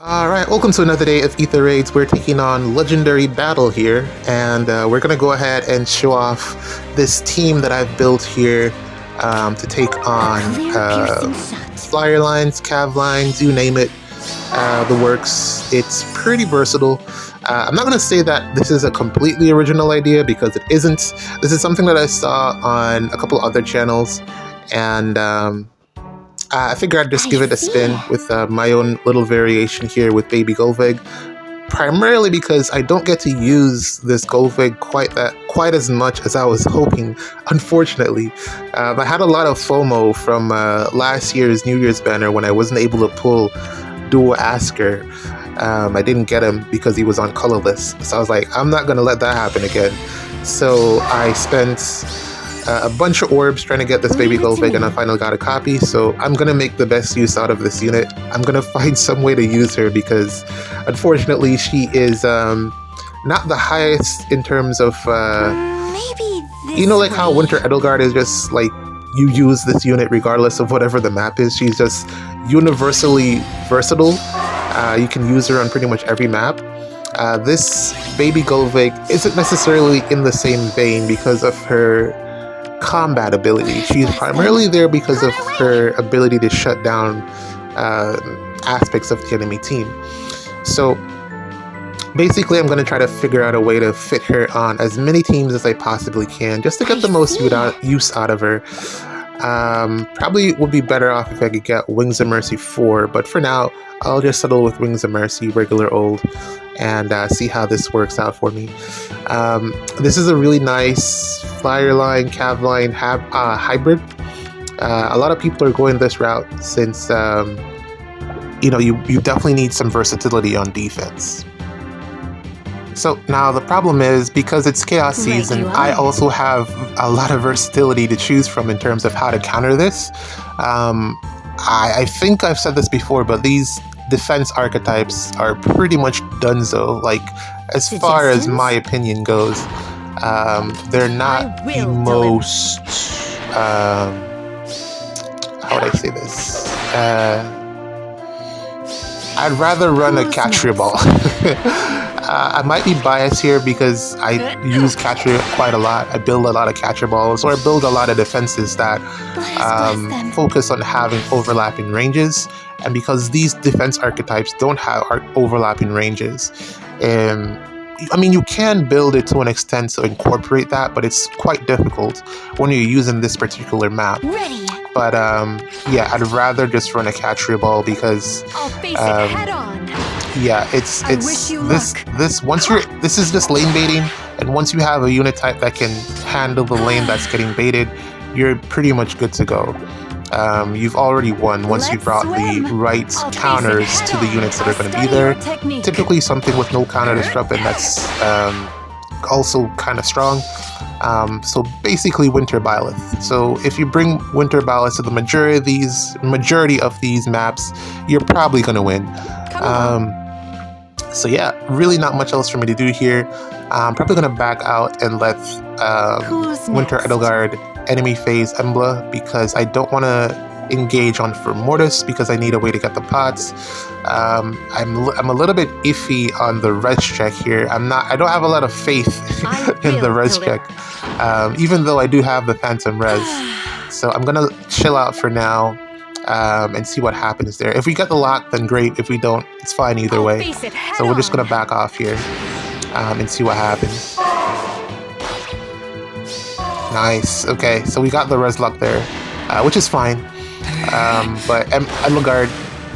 Alright, welcome to another day of Ether Raids. We're taking on Legendary Battle here, and we're going to go ahead and show off this team that I've built here to take on Cavlines, Cavlines, you name it, the works. It's pretty versatile. I'm not going to say that this is a completely original idea because it isn't. This is something that I saw on a couple other channels, and I figured I'd just give it a spin with my own little variation here with Baby Golvig, primarily because I don't get to use this Golvig quite as much as I was hoping, unfortunately. I had a lot of FOMO from last year's New Year's banner when I wasn't able to pull Dual Asker. I didn't get him because he was on colorless, so I was like, I'm not going to let that happen again. So I spent a bunch of orbs trying to get this Baby Golvig, and I finally got a copy, so I'm gonna make the best use out of this unit. I'm gonna find some way to use her because unfortunately she is not the highest in terms of you know, like how Winter Edelgard is just like you use this unit regardless of whatever the map is. She's just universally versatile. You can use her on pretty much every map. This Baby Golvig isn't necessarily in the same vein because of her combat ability. She's primarily there because of her ability to shut down aspects of the enemy team. So basically I'm going to try to figure out a way to fit her on as many teams as I possibly can just to get the most use out of her. Probably would be better off if I could get Wings of Mercy 4, but for now I'll just settle with Wings of Mercy regular old and see how this works out for me. This is a really nice Fireline Cavline hybrid. A lot of people are going this route since you know, you definitely need some versatility on defense. So now the problem is, because it's Chaos Season, I also have a lot of versatility to choose from in terms of how to counter this. I think I've said this before, but these defense archetypes are pretty much donezo. Like, as far as my opinion goes, they're not the most, how would I say this? I'd rather run a Catria Ball. I might be biased here because I use Catria quite a lot. I build a lot of Catria Balls, or I build a lot of defenses that focus on having overlapping ranges. And because these defense archetypes don't have overlapping ranges, I mean, you can build it to an extent to incorporate that, but it's quite difficult when you're using this particular map. But yeah, I'd rather just run a Catria Ball because yeah, it's this is just lane baiting, and once you have a unit type that can handle the lane that's getting baited, you're pretty much good to go. You've already won once you brought the right counters to the units that are going to be there. Typically something with no counter disrupt, and that's also kind of strong. So basically Winter Byleth. So if you bring Winter Byleth to the majority of these maps, you're probably going to win. So yeah, really not much else for me to do here. I'm probably going to back out and let Winter Edelgard enemy phase Embla, because I don't want to engage on for Mortis because I need a way to get the pots. I'm a little bit iffy on the res check here. I don't have a lot of faith in the res check, even though I do have the Phantom res. So I'm gonna chill out for now and see what happens there. If we get the lock, then great. If we don't, it's fine either way. So we're just gonna back off here and see what happens. Nice. Okay, so we got the res lock there, which is fine. But Edelgard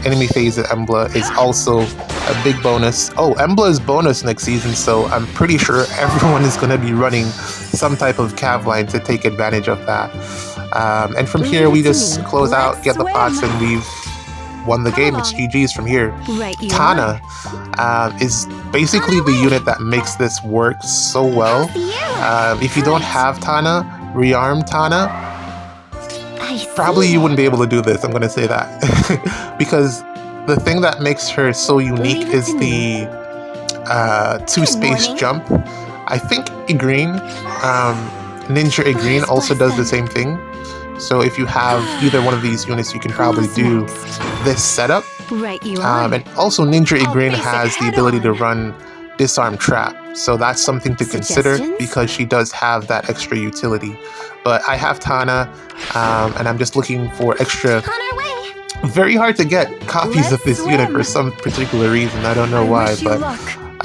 enemy phase at Embla is also a big bonus. Oh, Embla is bonus next season, so I'm pretty sure everyone is going to be running some type of Cavline to take advantage of that. And from here, we just close out, get the pots, and we've won the game. It's GG's from here. Tana is basically the unit that makes this work so well. If you don't have Tana, rearm Tana, probably you wouldn't be able to do this. I'm going to say that. Because the thing that makes her so unique is the 2-space jump. I think Igreen, Ninja Igreen also does the same thing. So if you have either one of these units, you can probably do this setup. Right you are. And also Ninja Igrin has the ability to run Disarm Trap, so that's something to consider because she does have that extra utility. But I have Tana, and I'm just looking for extra... Very hard to get copies of this unit for some particular reason. I don't know why, but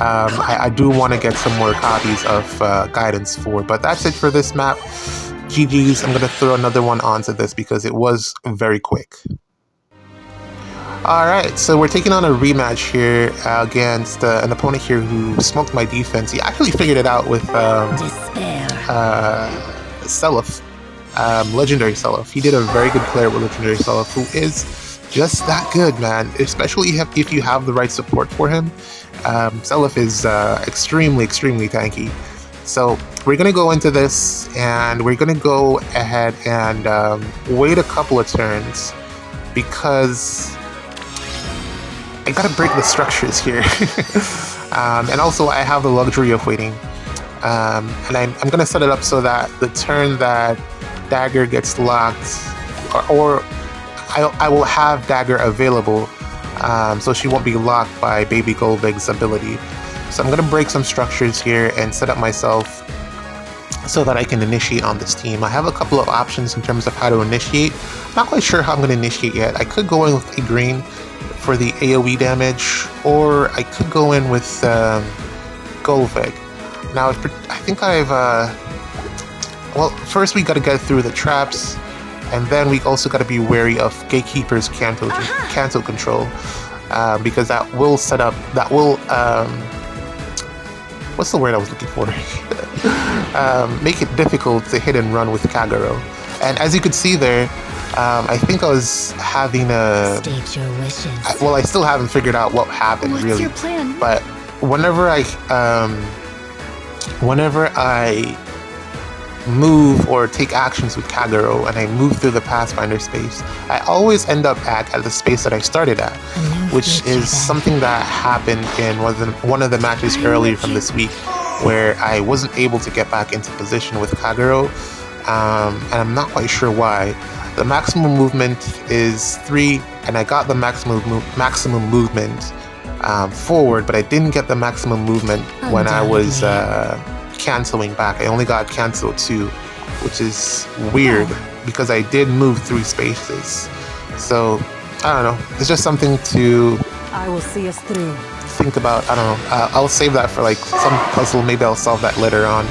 I do want to get some more copies of Guidance 4. But that's it for this map. GG's. I'm going to throw another one onto this because it was very quick. Alright, so we're taking on a rematch here against an opponent here who smoked my defense. He actually figured it out with Seliph, Legendary Seliph. He did a very good player with Legendary Seliph, who is just that good, man. Especially if you have the right support for him. Seliph is extremely, extremely tanky. So we're going to go into this, and we're going to go ahead and wait a couple of turns, because I gotta break the structures here. And also I have the luxury of waiting. And I'm gonna set it up so that the turn that Dagger gets locked, or I will have Dagger available, so she won't be locked by Baby Golvig's ability. So I'm gonna break some structures here and set up myself so that I can initiate on this team. I have a couple of options in terms of how to initiate. I'm not quite sure how I'm gonna initiate yet. I could go in with a green for the AoE damage, or I could go in with Golvig. Now, I think I've... well, first we gotta get through the traps, and then we also gotta be wary of Gatekeeper's cancel control, because that will set up... That will... what's the word I was looking for? Make it difficult to hit and run with Kagero. And as you could see there, I think I was having a... State your wishes. Well, I still haven't figured out what happened, What's really. your plan? But whenever I move or take actions with Kagero and I move through the Pathfinder space, I always end up back at the space that I started at, which is something that happened in one of the matches earlier from this week, where I wasn't able to get back into position with Kagero, and I'm not quite sure why. The maximum movement is 3, and I got the maximum movement forward, but I didn't get the maximum movement when I was canceling back. I only got cancel 2, which is weird because I did move 3 spaces. So I don't know. It's just something to I will see us through. Think about. I don't know. I'll save that for like some puzzle. Maybe I'll solve that later on.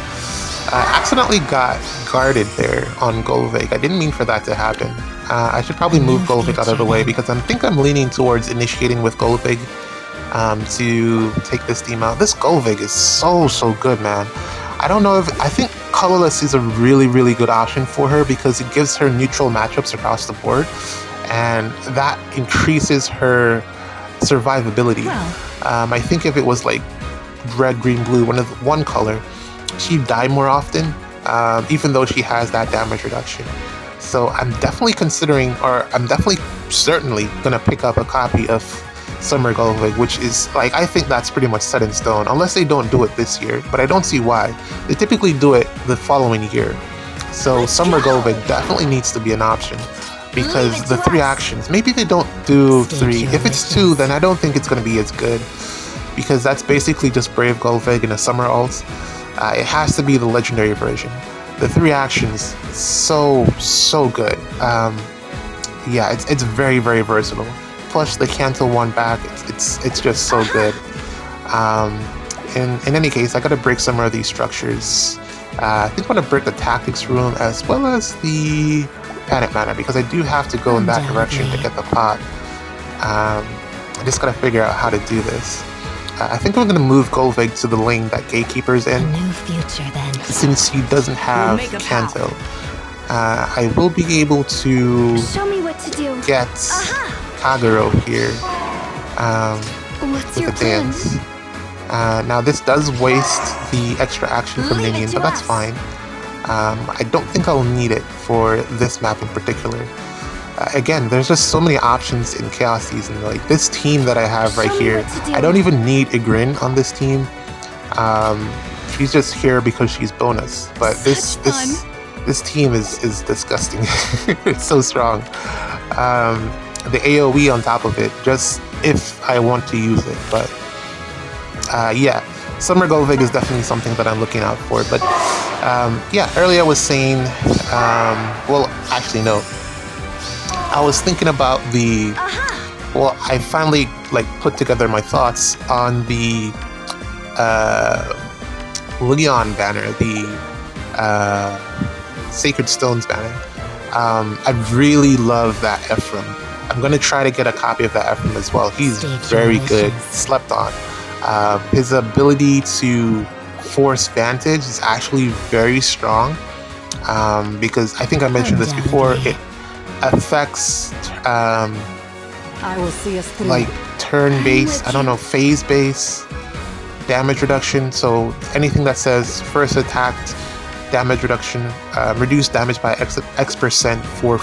I accidentally got guarded there on Golvig. I didn't mean for that to happen. I should probably move Golvig out of the way because I think I'm leaning towards initiating with Golvig to take this team out. This Golvig is so good, man. I don't know if... I think Colorless is a really good option for her because it gives her neutral matchups across the board, and that increases her survivability. I think if it was like red, green, blue, one color, she'd die more often, even though she has that damage reduction. So I'm definitely considering, or I'm definitely certainly gonna pick up a copy of Summer Golvig, which is like, I think that's pretty much set in stone, unless they don't do it this year, but I don't see why. They typically do it the following year. So Summer Golvig definitely needs to be an option, because the 3 actions, maybe they don't do 3. If it's 2, then I don't think it's gonna be as good, because that's basically just Brave Golvig and a Summer ult. It has to be the legendary version. The 3 actions, so good. Yeah, it's very versatile. Plus the cancel 1 back, it's just so good. In any case, I gotta break some of these structures. I think I'm gonna break the tactics room as well as the panic mana, because I do have to go in that direction to get the pot. I just gotta figure out how to do this. I think I'm gonna move Golvig to the lane that Gatekeeper's in. A new future, then. Since he doesn't have cancel, I will be able to Show me what to do. get Kagero here What's with your a dance. Now this does waste the extra action from Minion, but that's fine. I don't think I'll need it for this map in particular. Again, there's just so many options in Chaos Season. Like this team that I have right here, I don't even need Igrin on this team. She's just here because she's bonus. But this team is disgusting. It's so strong. The AoE on top of it just if I want to use it. But yeah, Summer Golvig is definitely something that I'm looking out for. But yeah, earlier I was saying, well, actually no, I was thinking about the. Well, I finally like put together my thoughts on the Leon banner, the Sacred Stones banner. I really love that Ephraim. I'm gonna try to get a copy of that Ephraim as well. He's very good, slept on. His ability to force vantage is actually very strong, because I think I mentioned this before. It affects I will see us through. like turn base, I don't know, phase base damage reduction. So anything that says first attacked damage reduction, reduced damage by X% for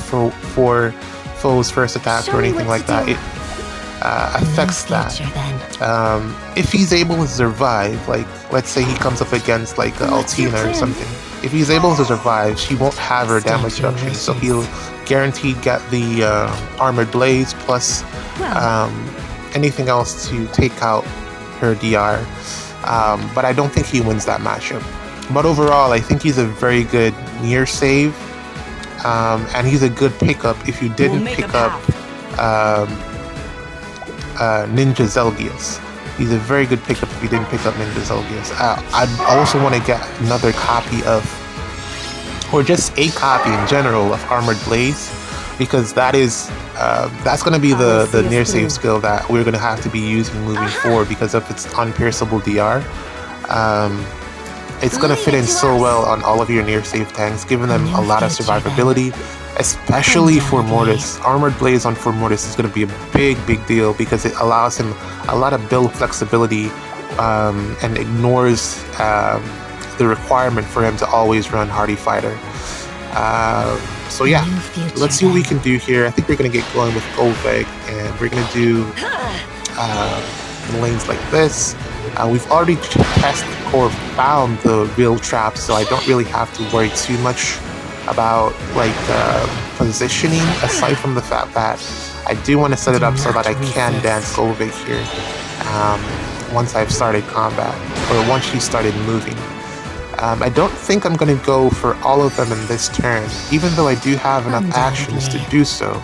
foes first attack or anything like that, it affects that. If he's able to survive, like let's say he comes up against like Altina or something, if he's able to survive, she won't have her damage reduction, so he'll guaranteed get the Armored Blades plus anything else to take out her DR. But I don't think he wins that matchup. But overall, I think he's a very good near save, and he's a good pickup if you didn't pick up Ninja Zelgius. He's a very good pickup if you didn't pick up Ninja Zelgius. I also want to get another copy of, or just a copy in general of Armored Blades, because that is that's going to be the near save skill that we're going to have to be using moving forward because of its unpierceable DR. It's going to fit in so well on all of your near save tanks, giving them a lot of survivability, especially for Mortis. Armored Blades on for Mortis is going to be a big deal because it allows him a lot of build flexibility, and ignores the requirement for him to always run Hardy Fighter. So yeah, let's see what we can do here. I think we're going to get going with Golvig, and we're going to do lanes like this. We've already tested or found the real traps, so I don't really have to worry too much about like positioning, aside from the fact that I do want to set it up so that I can dance Golvig here once I've started combat, or once she started moving. I don't think I'm going to go for all of them in this turn, even though I do have enough actions to do so.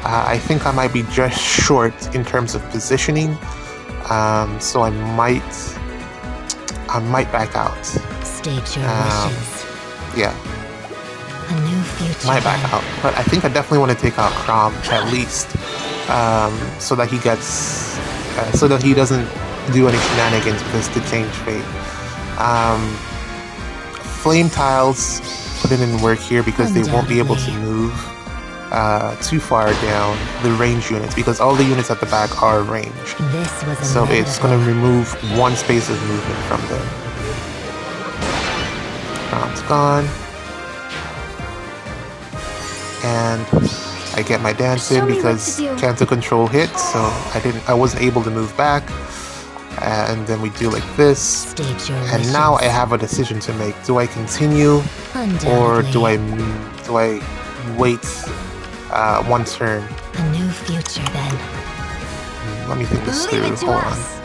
I think I might be just short in terms of positioning, so I might back out. State your wishes. Yeah, A new future. might back out, but I think I definitely want to take out Crom at least, so that he gets, so that he doesn't do any shenanigans with this to change fate. Flame tiles, put it in work here because they won't be able to move too far down the range units, because all the units at the back are ranged. This was So it's going to remove one space of movement from them. Crom's gone. And I get my dance in because Canto Control hit, so I wasn't able to move back. And then we do like this. State your And wishes. now I have a decision to make. Do I continue, or do I wait one turn? A new future then. Let me think this through. Leave it to Hold on. us.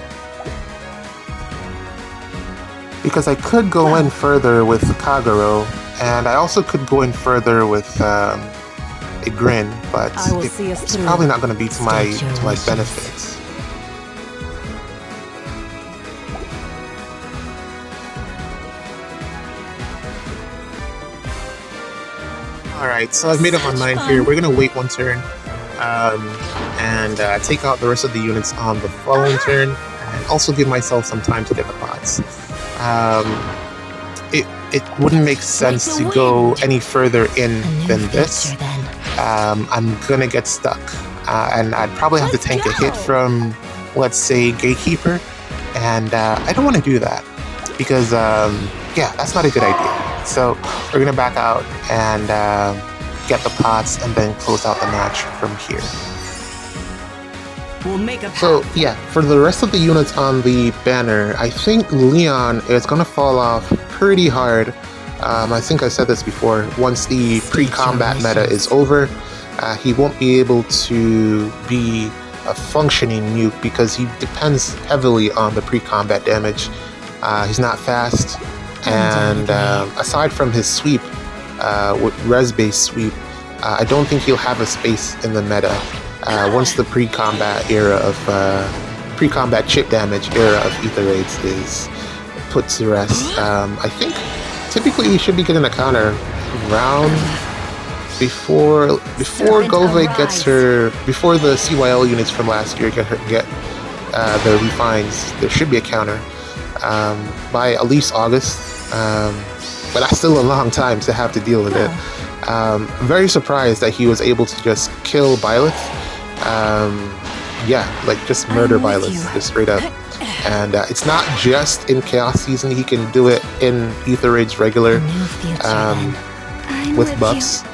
Because I could go in further with Kagero, and I also could go in further with a Grin, but I will see us it's through. probably not going to be to my State your wishes. benefit. Alright, so I've made up my mind here. We're going to wait one turn, and take out the rest of the units on the following turn, and also give myself some time to get the pots. It wouldn't make sense to go any further in A new than this. future then. I'm gonna get stuck, and I'd probably have to tank a hit from, let's say, Gatekeeper, and I don't want to do that because, yeah, that's not a good idea. So we're gonna back out and get the pots, and then close out the match from here. We'll make a So yeah, for the rest of the units on the banner, I think Leon is gonna fall off pretty hard. I think I said this before. Once the pre-combat meta is over, he won't be able to be a functioning nuke because he depends heavily on the pre-combat damage. He's not fast, and aside from his sweep, with res-based sweep, I don't think he'll have a space in the meta once the pre-combat era of pre-combat chip damage era of Ether raids is put to rest. I think typically we should be getting a counter round before Golve gets her, before the CYL units from last year get the refines. There should be a counter by at least August, but that's still a long time to have to deal with it. I'm very surprised that he was able to just kill Byleth. Yeah, like just murder Byleth, just straight up. And it's not just in Chaos Season, he can do it in Ether Raids regular with buffs.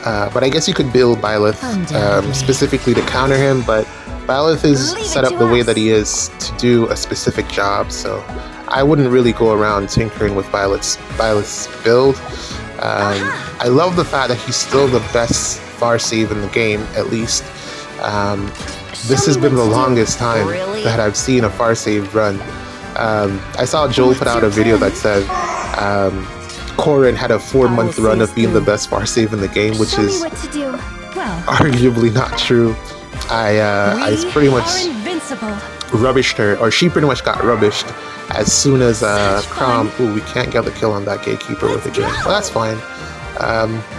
But I guess you could build Byleth specifically to counter him, but Byleth is set up the way that he is to do a specific job, so I wouldn't really go around tinkering with Byleth's build. I love the fact that he's still the best far save in the game, at least. This has been the longest time that I've seen a far save run. I saw Joel put out a video that said Corrin had a 4-month run of being the best far save in the game, which is arguably not true. I pretty much rubbished her, or she pretty much got rubbished as soon as Crom. Ooh, we can't get the kill on that gatekeeper with a game, but that's fine.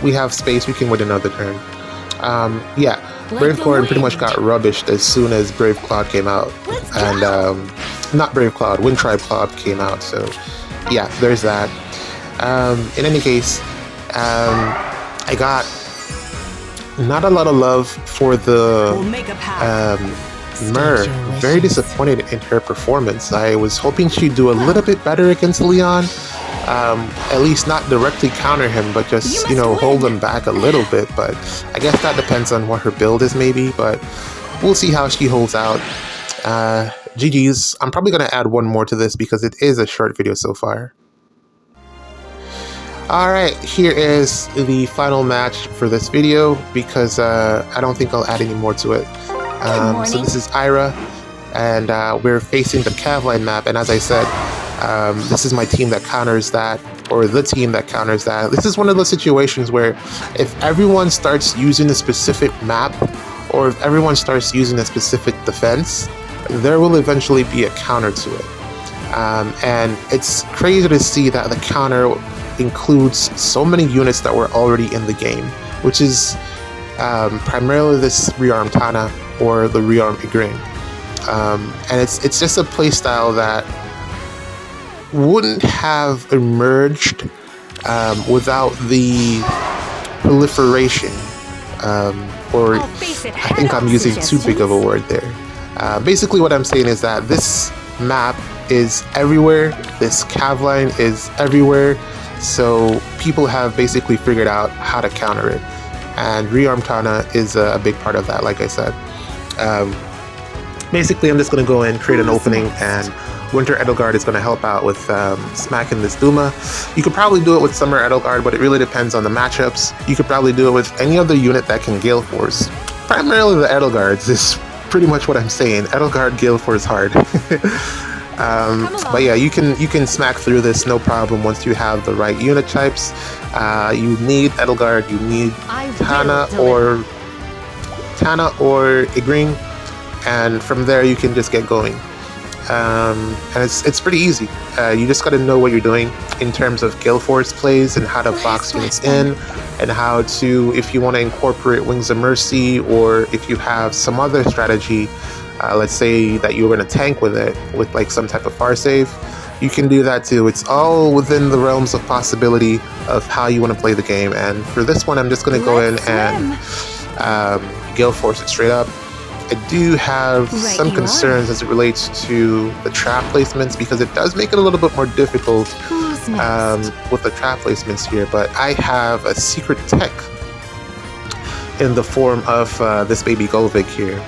We have space, we can win another turn. Yeah, Brave Corrin pretty much got rubbished as soon as Brave Cloud came out, and not Brave Cloud, Wind Tribe Cloud came out, so yeah, there's that. In any case, I got not a lot of love for the Myr. Very disappointed in her performance. I was hoping she'd do a little bit better against Leon. At least not directly counter him, but just, you know, hold him back a little bit. But I guess that depends on what her build is, maybe. But we'll see how she holds out. GG's. I'm probably going to add one more to this because it is a short video so far. Alright, here is the final match for this video because I don't think I'll add any more to it. So this is Ira, and we're facing the Cavline map, and as I said, this is my team that counters that, or the team that counters that. This is one of those situations where if everyone starts using a specific map, or if everyone starts using a specific defense, there will eventually be a counter to it. And it's crazy to see that the counter includes so many units that were already in the game, which is primarily this Rearm Tana or the Rearm Igraine. And it's just a playstyle that wouldn't have emerged without the proliferation, or I think I'm using too big of a word there. Basically what I'm saying is that this map is everywhere, this Cavline is everywhere, so people have basically figured out how to counter it, and Rearm Tana is a big part of that, like I said. Basically, I'm just going to go in, create an opening, and Winter Edelgard is going to help out with smacking this Duma. You could probably do it with Summer Edelgard, but it really depends on the matchups. You could probably do it with any other unit that can Gale Force. Primarily the Edelgards is pretty much what I'm saying. Edelgard Gale Force hard. But yeah, you can smack through this no problem once you have the right unit types. You need Edelgard, you need Tana or Igraine, and from there you can just get going. And it's pretty easy. You just got to know what you're doing in terms of Gale Force plays and how to box units in, and how to, if you want to incorporate Wings of Mercy, or if you have some other strategy, let's say that you're going to tank with it, with like some type of far save, you can do that too. It's all within the realms of possibility of how you want to play the game. And for this one, I'm just going to go in and Gale Force it straight up. I do have some concerns as it relates to the trap placements, because it does make it a little bit more difficult with the trap placements here, but I have a secret tech in the form of this baby Golvig here,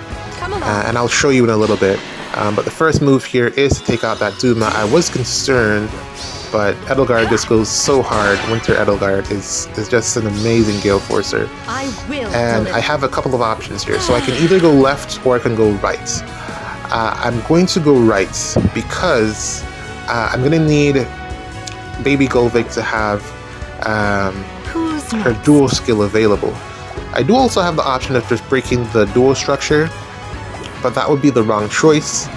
and I'll show you in a little bit. But the first move here is to take out that Duma. I was concerned but Edelgard just goes so hard. Winter Edelgard is just an amazing Gale Forcer. I will. And I have a couple of options here. So I can either go left or I can go right. I'm going to go right because I'm going to need Baby Golvik to have her dual skill available. I do also have the option of just breaking the dual structure, but that would be the wrong choice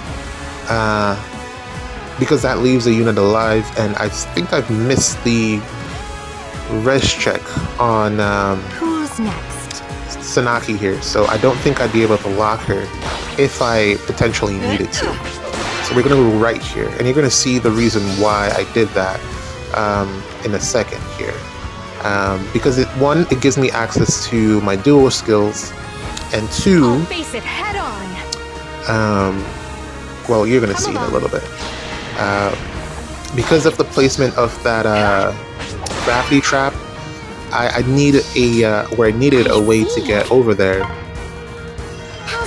because that leaves a unit alive, and I think I've missed the res check on Who's next? Sanaki here, so I don't think I'd be able to lock her if I potentially needed to. So we're going to go right here, and you're going to see the reason why I did that in a second here. Because one, it gives me access to my dual skills, and two, I'll face it head on. well, you're going to see in a little bit. Because of the placement of that gravity trap, I needed a way to get over there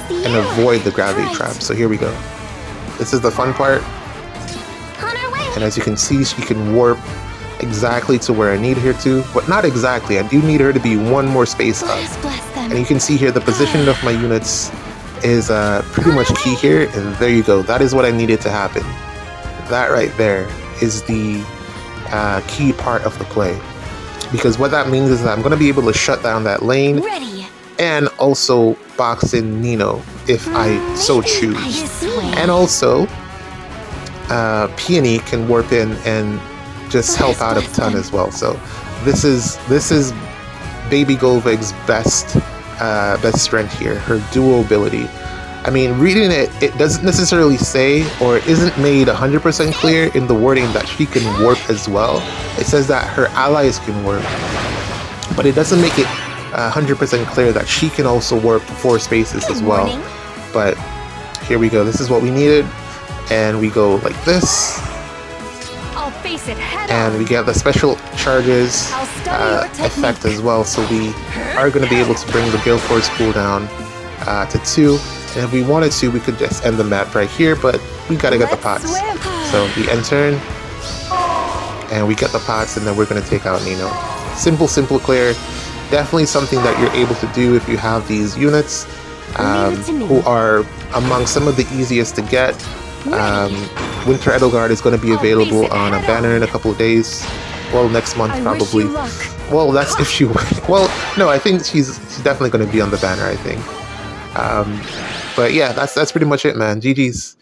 and avoid the gravity trap. So here we go. This is the fun part. And as you can see, she can warp exactly to where I need her to, but not exactly. I do need her to be one more space up. And you can see here the position of my units is pretty much key here, and there you go. That is what I needed to happen. That right there is the key part of the play, because what that means is that I'm going to be able to shut down that lane and also box in Nino if I so choose. And also Peony can warp in and just help out a ton as well. So this is Baby Golvik's best strength here, her dual ability. I mean, reading it, it doesn't necessarily say, or it isn't made 100% clear in the wording that she can warp as well. It says that her allies can warp, but it doesn't make it 100% clear that she can also warp 4 spaces as well. But here we go. This is what we needed, and we go like this. I'll face it head and we get the special charges effect as well, so we are going to be able to bring the Gale Force cooldown to 2, and if we wanted to, we could just end the map right here, but we gotta get the pots. So we end turn, and we get the pots, and then we're going to take out Nino. Simple, clear. Definitely something that you're able to do if you have these units who are among some of the easiest to get. Winter Edelgard is going to be available on a banner in a couple of days. Well, next month probably. Well, that's if she. Well, no, I think she's definitely going to be on the banner, I think. But yeah, that's pretty much it, man. GG's.